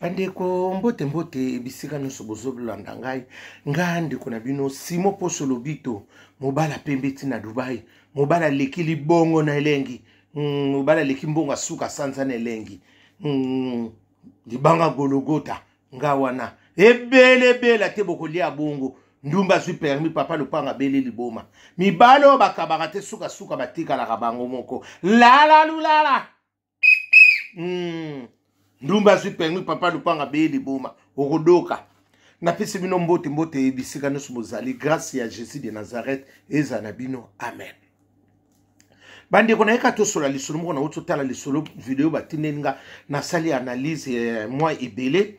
Bandeko mbote mbote bisika nyonso bozolanda ngai ndeko na bino Simo Poso Lobito mobala pembeti na Dubai mobala leki libongo na elengi mobala leki mbongo suka sanza na elengi libanga Gologota nga wana ebele bela te bokolia bongo ndumba zui permis papa lopanga bele liboma mibalo bakabaka te suka batika la kabango moko la lulala ndumba zui permis papa lopanga bele liboma okodoka na pesi bino mbote bisika nyonso bozali grâce ya Jésus de Nazareth eza na bino amen. Bandeko na yeka tosola lisolo moko na ototala lisolo video batinenga na sali analyse moi ebele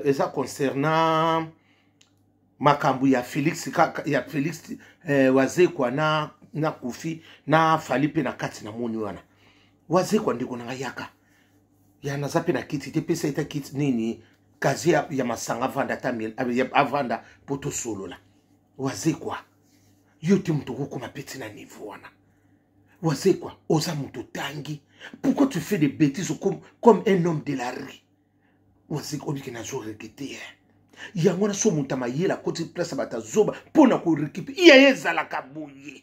eza concernant makambu ya Félix wazekwa na Kofi na Falipe na kati na moni wana wazekwa ndeko na yaka ya nazape na kiti te pesa ita kiti nini kazi ya masanga vanda tamil avanda poto solo la wazekwa yote mtoko kuma peti na niveau wana wazekwa oza mto tangi pourquoi tu fais des bêtises comme un homme de la rue wazekwa obiki na zo regretter yango na so mutama yela koti place batazoba pona ko récupérer iya yezala kabuye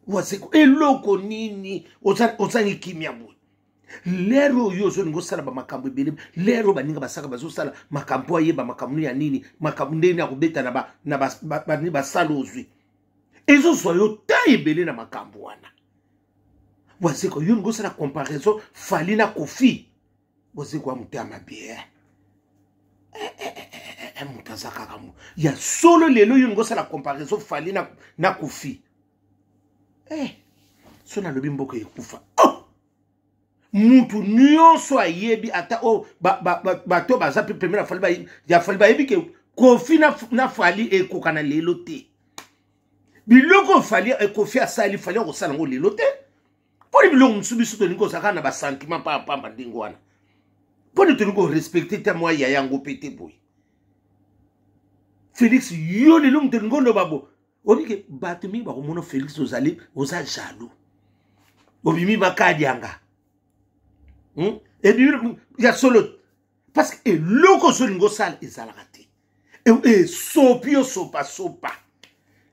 wazekwa eloko nini oza kimia bu lero yozo ngo sala ba makambo ebele lero baninga basaka bazo sala makambo ayeba makambo ya nini makambo ndeni ya kubeta na ba salozwi ezo so yo taibele na makambo wana wazeko yo ngo sala comparaison Fali na Kofi wazeko amutama bien mutazaka kamu ya solo lelo yo ngo sala comparaison Fali na Kofi so na lobi mboko ekufa mutu nyonso ayebi ata bato bazapi pemela Fali ya Fali bayebi ke Kofi na Fali ekokana lelo te biloko Fali Kofi asali Fali okosala ngo lelo te poni biloko msubiso to niko saka na ba sentiment pa mandingo wana poni to niko respecter ta moi ya yango pete boy Félix yo lelo mto ngondo babo obike bato mi ba komono Félix ozali oza jaloux obimi bakadi anga et puis il y a solo parce que loko solingo sala ezalaka te e sopio sopa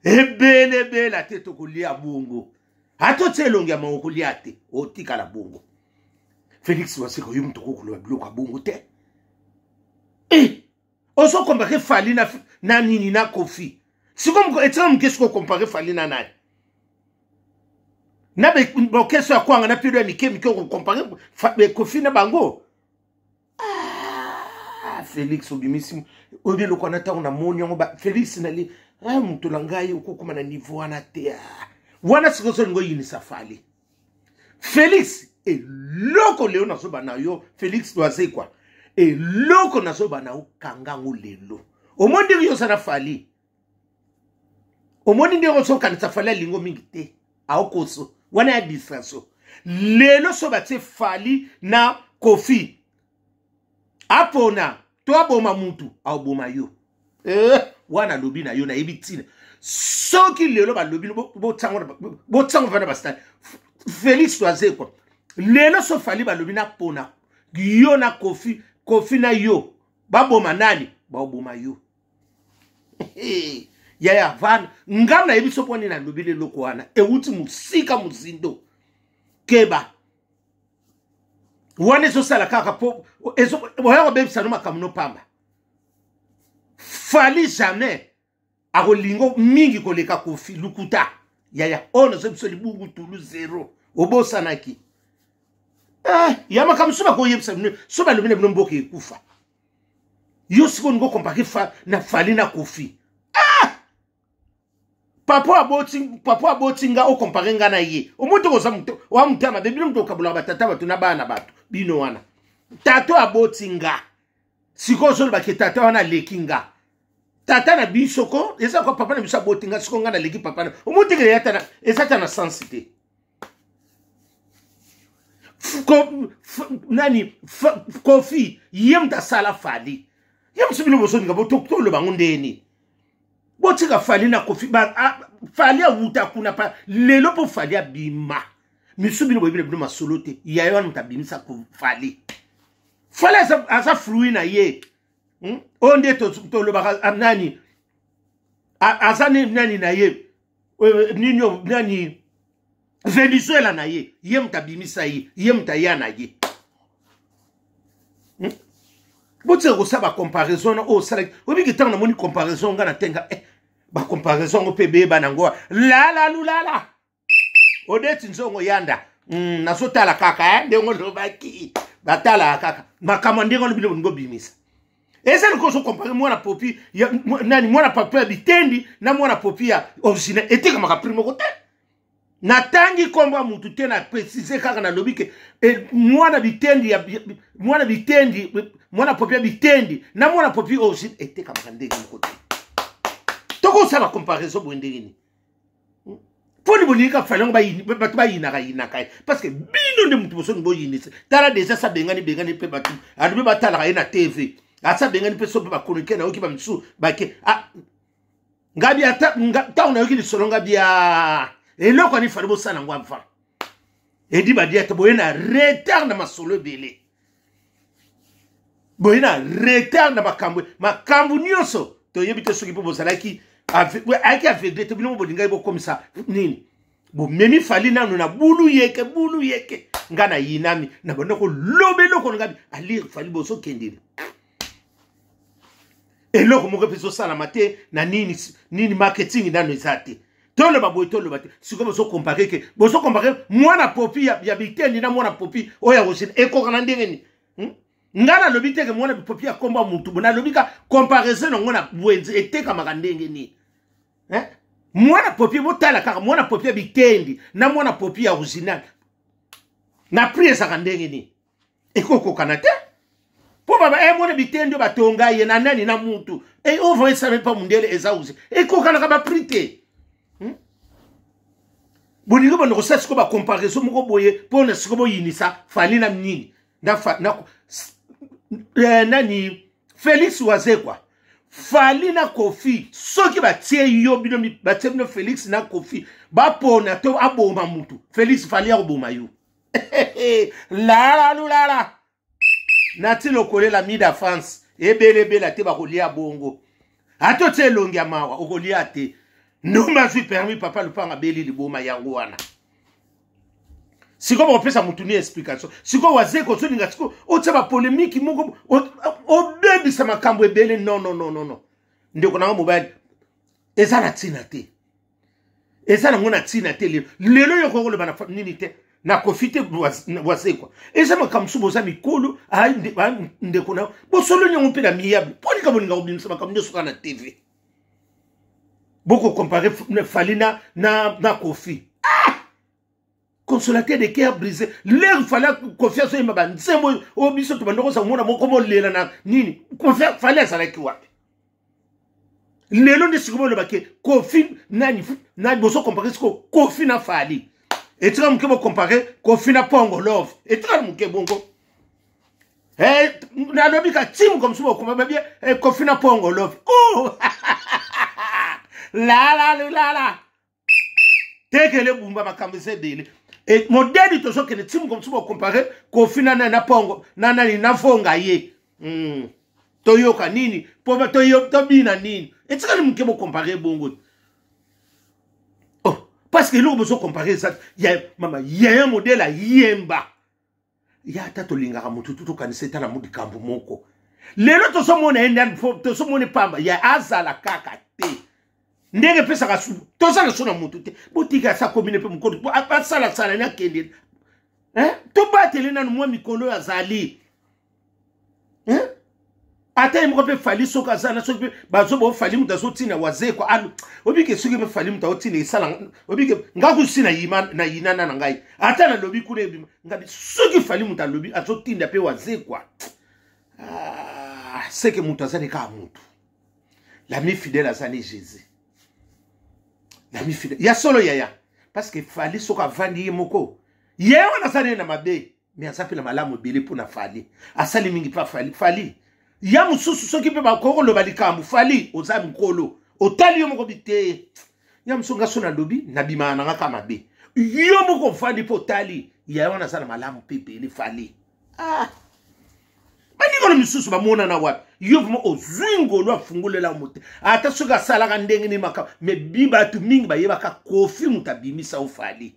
e bele la tete kolia bongo ato tselongi ya maokolia te otika la bongo Félix waseko yo mtoko koloba biloko bongo te oso comparer Fali na nini na Kofi si comme etra mkesko comparer Fali na nani na be keso ya kwanga na pido ni kemi ko comparer Kofi na bango Félix obimisi obi loko na tango na moni ngo ba Félix na li mtu langai ukukuma na niveau wana te wana sikoso ngo yinisa Fali Félix loko leo na soba na yo Félix doise kwa loko na soba na kangango lelo omondi yo sana Fali omondi ndio so kanisa Fali lingo mingi te aokoso wana ya distraction lelo soba te Fali na Kofi apona to aboma mutu aboma yo wana lobi na yo na ebitina soki lelo ba lobi bo tsango vana basta Félix doise kwa lelo so Fali ba lobi na pona yo na Kofi na yo baboma nani baboma yo ya van ngam na ebiso poni na lobi le loko wana uti musika muzindo keba wane so sala kaka po ezo boya bebi sanu makamuno pamba Fali jamais akolingo mingi koleka Kofi lukuta ya ono so biso libungu tulu zero obosanaki yama kamsuba ko yebisa so ba lobine bino mboke ekufa yo siko ngo comparer na Fali na Kofi papa aboti nga o comparer nga na ye omuntu ko samuto wa mutama de bino mto kabula batata batu na bana batu bino wana tato aboti nga siko so ba ke tata wana lekinga tata na bisoko eza ko papa na bisa boti nga siko nga na leki papa na omuntu ke yata na ezata na sensité nani Kofi yem ta sala Fali yem sibilo boso nga boto lo bangondeni botika Fali na Kofi Fali awuta kuna pa lelo po Fali abima misubilo boyibile bino masolote yayo anu tabimisa ko Fali fale asa fruit na ye onde to lo baka nani asa nani na ye ninyo nani Venezuela na ye mtabimisa ye mtaya na ye bote ko sa ba comparaison o sala obi ki tanga moni comparaison ngana tenga ba comparaison o pebe banango la odeti nzongo yanda nasotala kaka ndengo lobaki batala kaka makama ndengo bilo ngo bimisa eza ko so comparer mwana popi nani mwana papa bitendi na mwana popi ya original etika maka primo kote natangi komba mutu te na préciser kaka na lobike mwana bitendi ya mwana bitendi mwana popi ya bitendi na mwana popi original etika maka ndenge kote toko sa ba comparaison bwendeni poni bonika falanga ba yinaka parce que bino nde mutu boso ngo yinisa tala déjà sa bengani pe batu adu ba tala na TV asa bengani pe so ba konoke na oki ba msu ba ke ngabi ata ta una yoki lisolo ngabi ya eloko ni fali bo sana ngwa mfa edi ba dia to boyena retard na masolo bele boyena retard na makambu nyonso to yebite soki po bozalaki avec aveuglé to bino bodinga bo comme ça nini bo memi fali nanu na bulu yeke ngana yinami na bonoko lobelo ko ngabi ali fali bo so kendiri eloko moko peso sala mate na nini marketing nanu izate tolo bate siko bo so comparer mwana popi ya bitendi na mwana popi oya osine eko kana ndengeni ngana lobite ke mwana popi ya komba mutu bona lobika comparaison ngona bwenze eteka makandenge ni mwana popi botala kaka mwana popi ya bitendi na mwana popi ya original na priesa kandenge ni ekoko kanate po baba mwana bitendi batonga ye na nani na mutu on va savoir pas mundele ezauzi ekoko kana ka ba prite boningo bono ko sa siko ba comparaison moko boye pona siko bo yinisa fali na mnini nani Felix wazekwa fali na Kofi soki batie yo bino batie bino Felix na Kofi bapona to aboma mutu Felix fali ya boma yo la nati lokole la mida France ebele te ba kolia bongo ato te longi amawa okolia te no mazui permis papa lupanga beli liboma yango wana siko bopesa mutu ni explication siko wazeko so ninga siko otsa polémique moko obebisa makambo ebele non ndeko na mobile eza na tina te eza na ngona tina te lelo yoko le bana nini te na Kofite wazeko eza makambo subo za mikolo ndeko na bo solo nyongo pe na miable poni ka boninga obimisa makambo nyoso na TV beaucoup comparé Falina na Kofi consolateur de cœur brisé l'air fallait confiance en ma nzembo obiso to bandoko sa mona moko mo lela na nini confiance fallait ça like what lelo ndi sikomo le bake Kofi nani na boso comparer ko Kofi na Fali et tu vas comparer Kofi na Pongo Love et tu vas mke bongo na lobika team comme ça comme bien Kofi na Pongo Love oh la tekele bumba makambese dele et modèle to so que le team comme ça comparer Kofi na Pongo na fonga ye toyoka nini po to bina nini et tu vas mke comparer bongo oh parce que l'on besoin comparer ça il y a un modèle à yemba ya tato lingaka mutu tutu kaniseta na mudi kambu moko lelo to so mona endan to so mona pamba ya azala kaka te ndenge pesa ka su to sala sona mutu te botika sa komine pe mukolo sala na kende to batele na mwa mikolo azali ata imko pe fali soka zana soki pe bazo bo fali muta so tina wazeko alu obike soki pe fali muta otina isala obike ngaku sina yima na yinana na ngai ata na lobi kule bima ngabi soki fali muta lobi azo tinda pe wazekwa c'est que muta zani ka mutu l'ami fidèle azani Jésus l'ami fidèle ya solo yaya parce que fali soka vandi moko yewa na zani na mabe mais asapi na malamu bele pona fali asali mingi pa fali ya mususu soki pe bakoko lo balikambu fali oza mkolo otali yo moko bite ya musunga sona lobi na bima na ngaka mabe yo moko fandi po tali ya wana sana malamu pepe ni fali mikolo misusu bamona na wapi yo vuma ozwingo lo afungulela mote ata soka sala ka ndenge ni maka me biba tu mingi ba yeba ka kofi mutabimisa ofali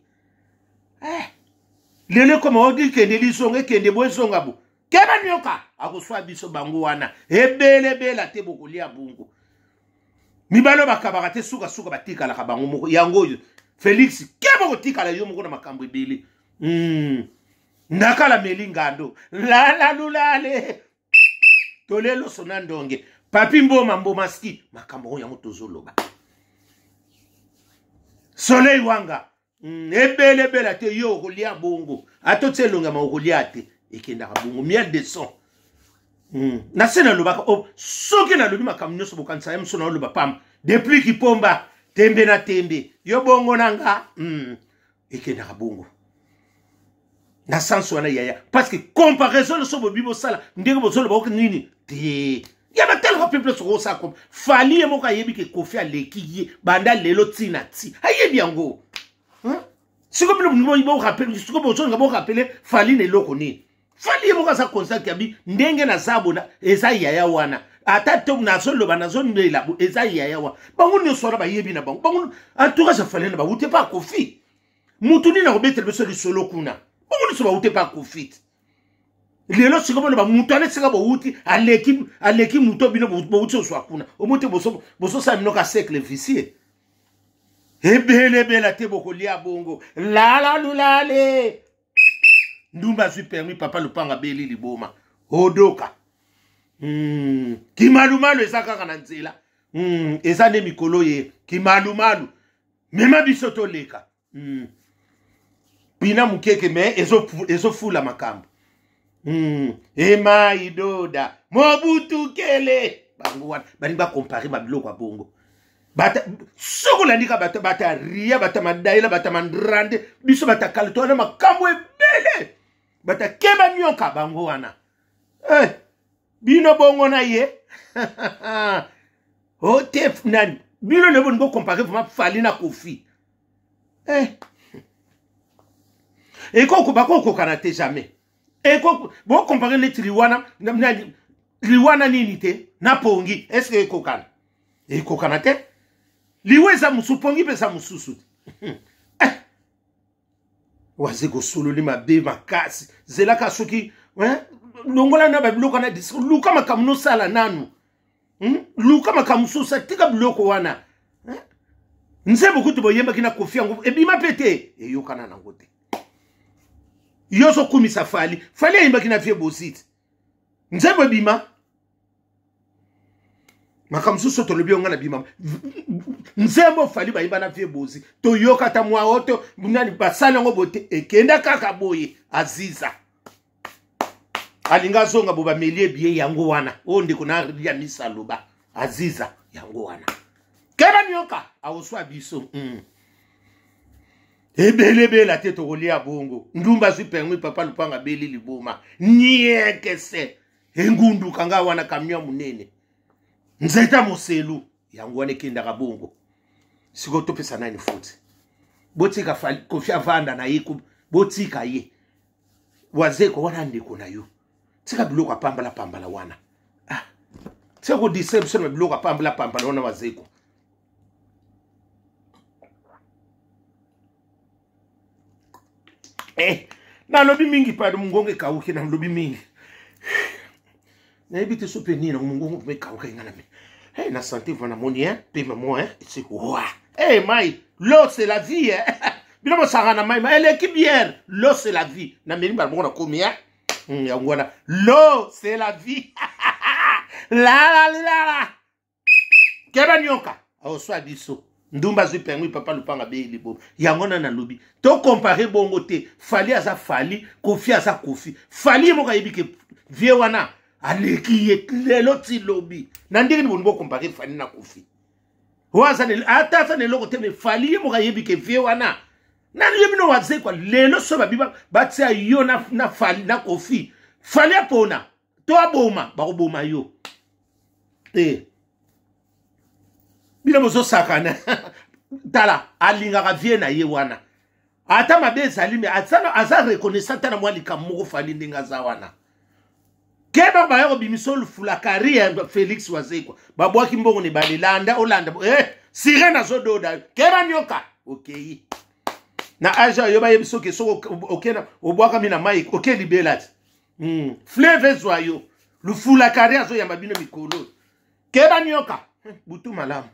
lele koma odi kende lisonge kende bwesonga bu keba nyoka akuswa biso bango wana ebele bela te bokulia bungu mibalo bakabaka te suka batikala ka bango moko yango Felix keba kotikala yo moko na makambo ebele nakala melingando la lulale tolelo sonandonge papi mboma ski makambo ya mutozoloba soleil wanga ebele bela te yo kolia bongo atotselonga makolia te ekenda ka bongo miel de son na sena lobaka soki na lobi makambo nyoso bokanisa yemso na loba pam depuis kipomba tembe na tembe yo bongo nanga ekenda ka bongo na sens wana yaya parce que comparaison le sobo bibo sala ndenge bozolo ba nini te ya ba tel peuple so ça comme fali mo ka yebi ke kofi aleki banda lelo tina ti ayebi yango siko bilo mo rappel siko bozolo ngabo rappeler fali ne loko ni fali mo ka sa constat yabi ndenge na zabona eza yaya wana ata to na solo bana zone ndela eza yaya wa bangu ne sora ba yebi na bangu en tout cas ça fallait na ba uté pas kofi mutuni na robetel beso li solo kuna on ne se va outer pas confit. Les lots c'est comme le moutane c'est comme outi à l'équipe mouton bino bouti soit kuna. Au moté boso ça minoka sec le vicier. Ebele te bokolia bongo. La le. Ndumba suis permis papa le panga beli liboma. Odoka. Kimalumalu ezaka kana nzela. Eza ne mikolo ye kimalumalu. Mema bisoto leka. Bina mukeke me ezo fula makambo ema idoda mobutu kele bango wana bani ba comparer mabiloko ya bongo bata soko landika bata ria bata madaila bata mandrande biso bata kaltona makambo ebele bata keba nyoka bango wana bino bongo na ye otef nani bino ne bongo comparer vraiment fali na kofi et qu'on bako kanate jamais et qu'on bon comparer les triwana liwana ninite na pongi est-ce que kokana et kokanate liweza musupongi pesa mususu wazeko solo li mabe makasi zela ka soki longola na babilo kana luka makamuno sala nanu luka makamuso sa tika biloko wana nze bokutu boyemba kina kofi ngo ebima pete e yokana na ngote yoso kumisa fali yimba kina fie bositi nzebo bima makamsuso to lobi ngana bima nzebo fali ba yimba na fie bosi to yoka ta mwa oto munani basala ngo bote ekenda kaka boye aziza alinga zonga boba melie biye yango wana onde kuna ya misaloba aziza yango wana kera nyoka awoswa biso ebele la tete kolia bongo ndumba suis permis papa lupanga beli liboma nieke se engundu kanga wana kamnya munene nzeta moselu yango wana kenda ka bongo siko topesa 9 foot botika kofia vanda na yiku botika ye wazeko wana ndiko na yo tika biloko pambala wana siko deception biloko pambala wana wazeko na lobi mingi pa mungonge kauke na lobi mingi na ebite sope ni na mungongo me kauke ngana me na santé vona moni pe maman c'est quoi mai l'eau c'est la vie bino mo sangana mai elle est bien l'eau c'est la vie na meli ba ngona komia ya ngona l'eau c'est la vie la keba nyoka au swa biso ndumba zui permis papa lupanga be libo yangona na lobi to comparer bongo te fali aza fali kofi aza kofi fali mo ka yebike vie wana aleki ye lelo ti lobi na ndenge ni bongo comparer fali na kofi waza ne ata sa ne loko te me fali mo ka yebike vie wana na yebi no waze kwa lelo so babiba batia yo na fali na kofi fali apona to aboma ba koboma yo bila mozo sakana tala alinga ka vie na ye wana ata mabe ezali me aza reconnaissant na mwali ka moko fali ndinga za wana Keba bayoko bimiso lufulakari ya Felix Wazekwa. Babwaki mbongo ni balilanda olanda. Sirena azododa. Keba nyoka. Okay. Na aja yoba yebiso ke so okena obwaka mina Mike. Okay libelat. Fleve zwayo. Lufulakari azo ya mabino mikolo. Keba nyoka. Butu malamu.